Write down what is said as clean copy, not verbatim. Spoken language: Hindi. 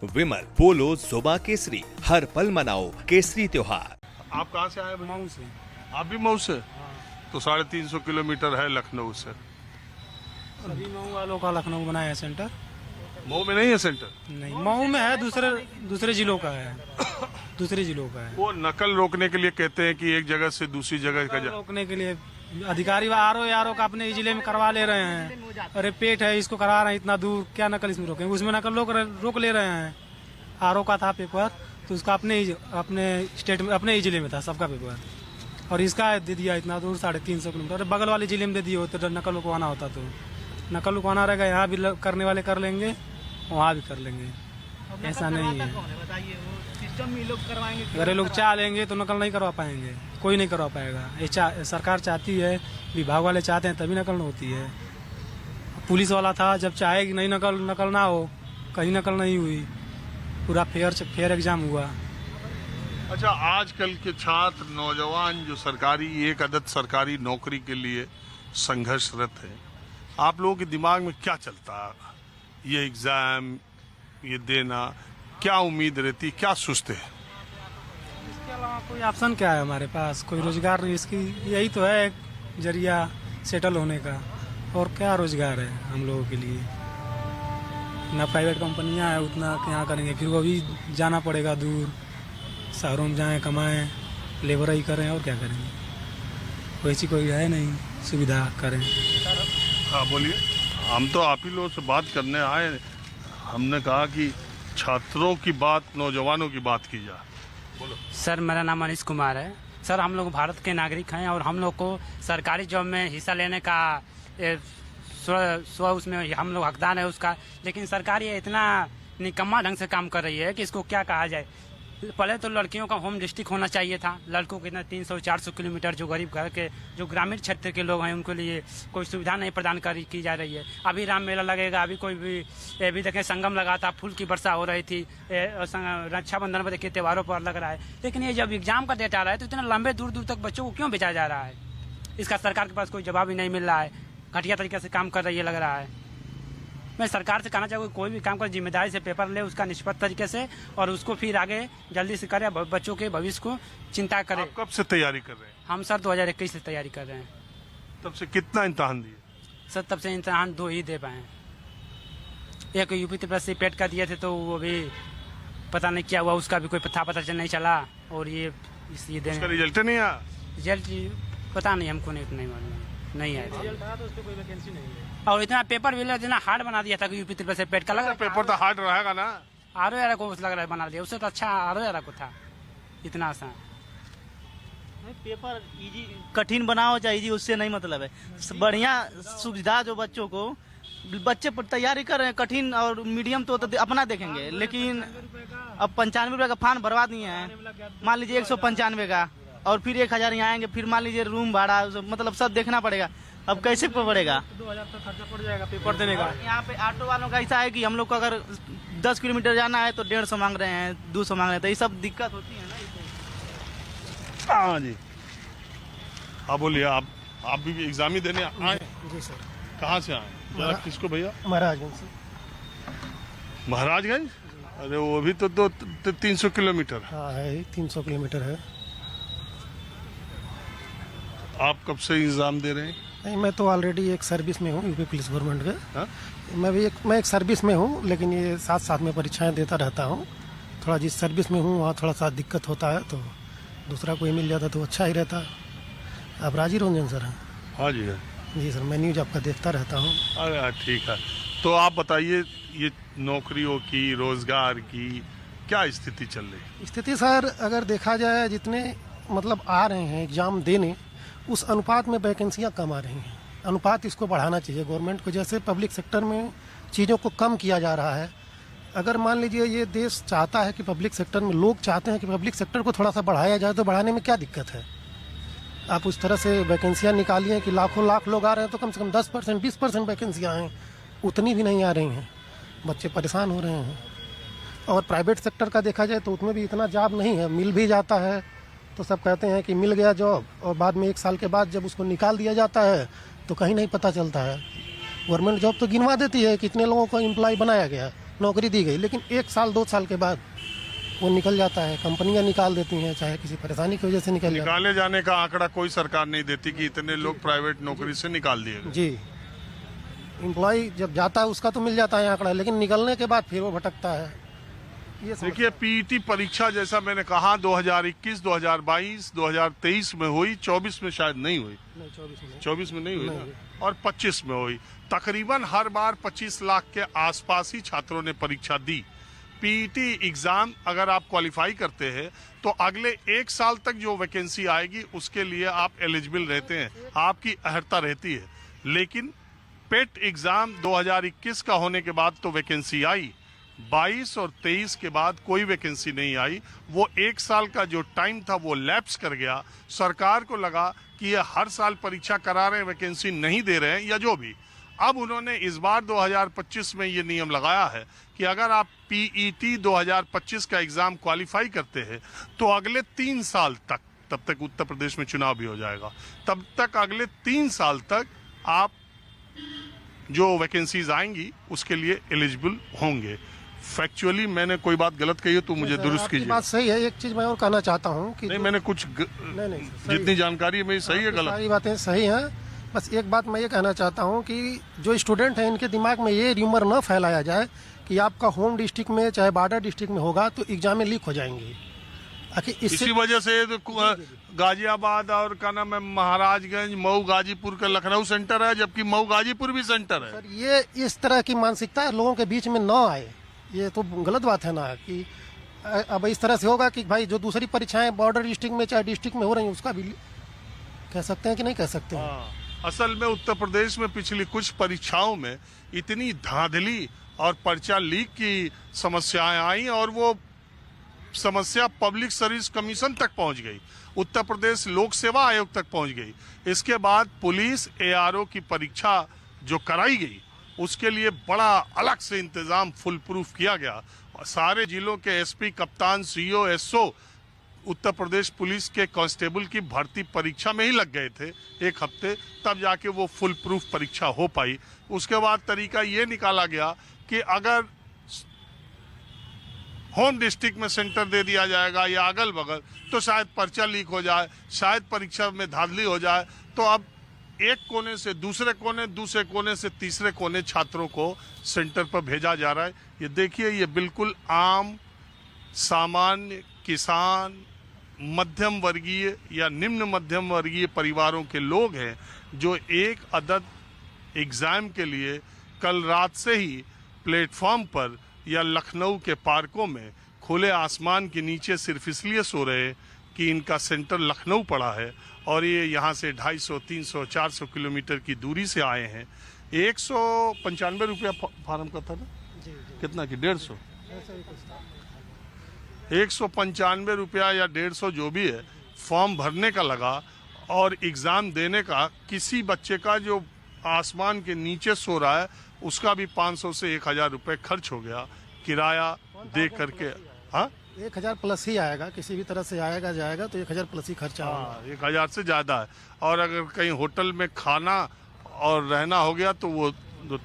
विमल, पोलो, जोबा केसरी, हर पल मनाओ केसरी त्योहार। आप कहाँ से आए भाई? मऊ से। आप भी मऊ से? तो 350 किलोमीटर है लखनऊ से। सभी मऊ वालों का लखनऊ बनाया है सेंटर। मऊ में नहीं है सेंटर? नहीं, मऊ में है, दूसरे जिलों का है। दूसरे जिलों का है। वो नकल रोकने के लिए कहते हैं कि एक जगह से दूसरी जगह का रोकने के लिए अधिकारी आर.ओ. का अपने जिले में करवा ले रहे हैं। अरे पेट है, इसको करा रहे हैं इतना दूर, क्या नकल इसमें रोकेंगे? उसमें नकल रोक ले रहे हैं। आर.ओ. का था पेपर, तो उसका अपने स्टेट में, अपने ही जिले में था सबका पेपर, और इसका दे दिया इतना दूर 350 किलोमीटर। अरे बगल वाले जिले में दे दिए होते तो नकल रुकवाना होता, तो नकल रुकवाना रहेगा। यहाँ भी करने वाले कर लेंगे, वहाँ भी कर लेंगे, ऐसा नहीं है। अगर ये लोग चाह लेंगे तो नकल नहीं करवा पाएंगे, कोई नहीं करवा पाएगा। ये सरकार चाहती है, विभाग वाले चाहते हैं तभी नकल होती है। पुलिस वाला था, जब चाहे कि नहीं नकल ना हो, कहीं नकल नहीं हुई, पूरा फेयर एग्जाम हुआ। अच्छा, आजकल के छात्र नौजवान जो एक अदद सरकारी नौकरी के लिए संघर्षरत है, आप लोगों के दिमाग में क्या चलता है? ये एग्जाम ये देना, क्या उम्मीद रहती, क्या सोचते हैं? इसके अलावा कोई ऑप्शन क्या है हमारे पास? कोई रोजगार नहीं, इसकी यही तो है एक जरिया सेटल होने का, और क्या रोजगार है हम लोगों के लिए? ना प्राइवेट कंपनियां हैं उतना क्या करेंगे, फिर वो भी जाना पड़ेगा दूर, शहरों में जाएं, कमाएं, लेबर ही करें, और क्या करेंगे? वैसी कोई है नहीं सुविधा करें। हाँ बोलिए। हम तो आप ही लोगों से बात करने आए, हमने कहा कि छात्रों की बात, नौजवानों की बात की जाए। बोलो सर। मेरा नाम अनिश कुमार है सर। हम लोग भारत के नागरिक हैं और हम लोग को सरकारी जॉब में हिस्सा लेने का उसमें हम लोग हकदार है उसका, लेकिन सरकार ये इतना निकम्मा ढंग से काम कर रही है कि इसको क्या कहा जाए। पहले तो लड़कियों का होम डिस्ट्रिक्ट होना चाहिए था। लड़कों के इतना 300-400 किलोमीटर जो गरीब घर के, जो ग्रामीण क्षेत्र के लोग हैं, उनके लिए कोई सुविधा नहीं प्रदान की जा रही है। अभी राम मेला लगेगा, अभी देखें संगम लगा था, फूल की वर्षा हो रही थी, रक्षाबंधन पर देखिए त्योहारों पर लग रहा है। लेकिन ये जब एग्जाम का डेट आ रहा है तो इतना लंबे दूर दूर तक बच्चों को क्यों भेजा जा रहा है? इसका सरकार के पास कोई जवाब ही नहीं मिल रहा है। घटिया तरीके से काम कर रही है लग रहा है। मैं सरकार से कहना चाहूँगा कोई भी काम कर जिम्मेदारी से पेपर ले, उसका निष्पक्ष तरीके से, और उसको फिर आगे जल्दी से करे, बच्चों के भविष्य को चिंता करे। आप कब से तैयारी कर रहे हैं? हम सर 2021 से तैयारी कर रहे हैं। तब से कितना इम्तहान दिए? सर तब से इम्तहान 2 ही दे पाए। एक यूपी त्रिपल पेट का दिए थे, तो वो भी पता नहीं क्या हुआ, उसका भी कोई पता नहीं चला, और ये रिजल्ट नहीं आया। रिजल्ट पता नहीं, हमको नहीं मालूम, नहीं आया। तो उसमें कोई वैकेंसी नहीं है। और इतना पेपर भी इतना हार्ड बना दिया था कि यूपी त्रिपल पेट का लगा। पेपर तो हार्ड रहेगा ना। आर.ओ. को लग रहा है बना दिया, उससे तो अच्छा आर.ओ. को था, इतना आसान। पेपर इजी कठिन बनाओ चाहे इजी, उससे नहीं मतलब है। बढ़िया सुविधा जो बच्चों को, बच्चे तैयारी कर रहे हैं, कठिन और मीडियम तो अपना देखेंगे, लेकिन अब 95 रुपये का फार्म भरवा दिए हैं। मान लीजिए 195 का, और फिर 1000 यहाँ आएंगे, फिर मान लीजिए रूम भाड़ा, मतलब सब देखना पड़ेगा। अब कैसे पड़ेगा? 2000 तक खर्चा पड़ जाएगा पेपर देने का। यहाँ पे ऑटो वालों का ऐसा है कि हम लोग को अगर 10 किलोमीटर जाना है तो 150 मांग रहे हैं, 200 मांग रहे हैं, तो ये सब दिक्कत होती है ना। हाँ जी, हाँ बोलिए। आप भी एग्जाम ही देने आए? जी सर। कहाँ से आए? जरा किसको भैया? महाराजगंज से। महाराजगंज? अरे वो भी तो 300 किलोमीटर। हाँ है, 300 किलोमीटर है। आप कब से एग्जाम दे रहे हैं? नहीं, मैं तो ऑलरेडी एक सर्विस में हूँ, यूपी पुलिस गवर्नमेंट का। हाँ? मैं एक सर्विस में हूँ, लेकिन ये साथ में परीक्षाएं देता रहता हूँ। थोड़ा जिस सर्विस में हूँ वहाँ थोड़ा सा दिक्कत होता है, तो दूसरा कोई मिल जाता तो अच्छा ही रहता। आप राजी रंजन सर हैं? हाँ जी। जी सर, मैं न्यूज आपका देखता रहता हूँ। अरे ठीक है। तो आप बताइए, ये नौकरियों की, रोजगार की क्या स्थिति चल रही है? स्थिति सर अगर देखा जाए, जितने मतलब आ रहे हैं एग्जाम देने, उस अनुपात में वैकेंसियां कम आ रही हैं। अनुपात इसको बढ़ाना चाहिए गवर्नमेंट को। जैसे पब्लिक सेक्टर में चीज़ों को कम किया जा रहा है, अगर मान लीजिए ये देश चाहता है कि पब्लिक सेक्टर में, लोग चाहते हैं कि पब्लिक सेक्टर को थोड़ा सा बढ़ाया जाए, तो बढ़ाने में क्या दिक्कत है? आप उस तरह से वैकेंसियां निकालिए कि लाखों लाख लोग आ रहे हैं, तो कम से कम 10% 20% वैकेंसियाँ हैं, उतनी भी नहीं आ रही हैं। बच्चे परेशान हो रहे हैं। और प्राइवेट सेक्टर का देखा जाए तो उसमें भी इतना जॉब नहीं है। मिल भी जाता है तो सब कहते हैं कि मिल गया जॉब, और बाद में 1 साल के बाद जब उसको निकाल दिया जाता है तो कहीं नहीं पता चलता है। गवर्नमेंट जॉब तो गिनवा देती है कितने लोगों को एम्प्लॉय बनाया गया, नौकरी दी गई, लेकिन 1 साल 2 साल के बाद वो निकल जाता है, कंपनियां निकाल देती हैं, चाहे किसी परेशानी की वजह से निकल जाता निकाले जाने का आंकड़ा कोई सरकार नहीं देती कि इतने लोग प्राइवेट नौकरी से निकाल दिए है। गए। जी, एम्प्लॉय जब जाता है उसका तो मिल जाता है आंकड़ा, लेकिन निकलने के बाद फिर वो भटकता है। ये समस्या देखिए, पीईटी परीक्षा जैसा मैंने कहा 2021, 2022, 2023 में हुई, 24 में शायद नहीं हुई, नहीं, 24 में 24 में नहीं हुई नहीं ना, और 25 में हुई। तकरीबन हर बार 25 लाख के आसपास ही छात्रों ने परीक्षा दी। पीईटी एग्जाम अगर आप क्वालिफाई करते हैं तो अगले 1 साल तक जो वैकेंसी आएगी उसके लिए आप एलिजिबल रहते हैं, आपकी अहर्ता रहती है। लेकिन पेट एग्जाम 2021 का होने के बाद तो वैकेंसी आई, 22 और 23 के बाद कोई वैकेंसी नहीं आई। वो 1 साल का जो टाइम था वो लैप्स कर गया। सरकार को लगा कि ये हर साल परीक्षा करा रहे हैं, वैकेंसी नहीं दे रहे हैं या जो भी। अब उन्होंने इस बार 2025 में ये नियम लगाया है कि अगर आप पीईटी 2025 का एग्जाम क्वालिफाई करते हैं तो अगले 3 साल तक, तब तक उत्तर प्रदेश में चुनाव भी हो जाएगा, तब तक अगले 3 साल तक आप जो वैकेंसीज आएंगी उसके लिए एलिजिबल होंगे। फैक्चुअली मैंने कोई बात गलत कही है तो मुझे दुरुस्त आपकी कीजिए। बात सही है। एक चीज मैं और कहना चाहता हूँ कि नहीं, मैंने कुछ नहीं, सही जितनी जानकारी है मेरी सही है, गलत? सारी बातें सही हैं। बस एक बात मैं ये कहना चाहता हूँ कि जो स्टूडेंट हैं इनके दिमाग में ये र्यूमर न फैलाया जाए कि आपका होम डिस्ट्रिक्ट में चाहे बॉर्डर डिस्ट्रिक्ट में होगा तो एग्जाम में लीक हो जाएंगे। आखिर इसी इससे वजह से तो गाजियाबाद और क्या नाम है, महाराजगंज, मऊ, गाजीपुर का लखनऊ सेंटर है, जबकि मऊ गाजीपुर भी सेंटर है। सर ये इस तरह की मानसिकता लोगों के बीच में न आए, ये तो गलत बात है ना कि अब इस तरह से होगा कि भाई जो दूसरी परीक्षाएं बॉर्डर डिस्ट्रिक्ट में चाहे डिस्ट्रिक्ट में हो रही हैं उसका भी कह सकते हैं कि नहीं कह सकते हैं। हाँ, असल में उत्तर प्रदेश में पिछली कुछ परीक्षाओं में इतनी धांधली और पर्चा लीक की समस्याएं आई और वो समस्या पब्लिक सर्विस कमीशन तक पहुंच गई, उत्तर प्रदेश लोक सेवा आयोग तक पहुंच गई। इसके बाद पुलिस एआरओ की परीक्षा जो कराई गई उसके लिए बड़ा अलग से इंतजाम फुल प्रूफ किया गया। सारे जिलों के एसपी, कप्तान, CEO, SO Uttar Pradesh police के कांस्टेबल की भर्ती परीक्षा में ही लग गए थे 1 हफ्ते, तब जाके वो फुल प्रूफ परीक्षा हो पाई। उसके बाद तरीका ये निकाला गया कि अगर होम डिस्ट्रिक्ट में सेंटर दे दिया जाएगा या अगल बगल तो शायद पर्चा लीक हो जाए, शायद परीक्षा में धांधली हो जाए। तो अब एक कोने से दूसरे कोने, दूसरे कोने से तीसरे कोने छात्रों को सेंटर पर भेजा जा रहा है। ये देखिए, ये बिल्कुल आम सामान्य किसान, मध्यम वर्गीय या निम्न मध्यम वर्गीय परिवारों के लोग हैं जो एक अदद एग्जाम के लिए कल रात से ही प्लेटफॉर्म पर या लखनऊ के पार्कों में खुले आसमान के नीचे सिर्फ इसलिए सो रहे कि इनका सेंटर लखनऊ पड़ा है और ये यहाँ से 250, 300, 400 किलोमीटर की दूरी से आए हैं। 195 रुपया फार्म का था ना? जी, कितना की 150? ऐसा ही कुछ था। 195 रुपया या 150 जो भी है फॉर्म भरने का लगा और एग्ज़ाम देने का। किसी बच्चे का जो आसमान के नीचे सो रहा है उसका भी 500 से 1000 रुपये खर्च हो गया किराया दे करके। हाँ, 1000 प्लस ही आएगा, किसी भी तरह से आएगा जाएगा तो 1000 प्लस ही खर्चा होगा। हाँ, 1000 से ज़्यादा है। और अगर कहीं होटल में खाना और रहना हो गया तो वो 2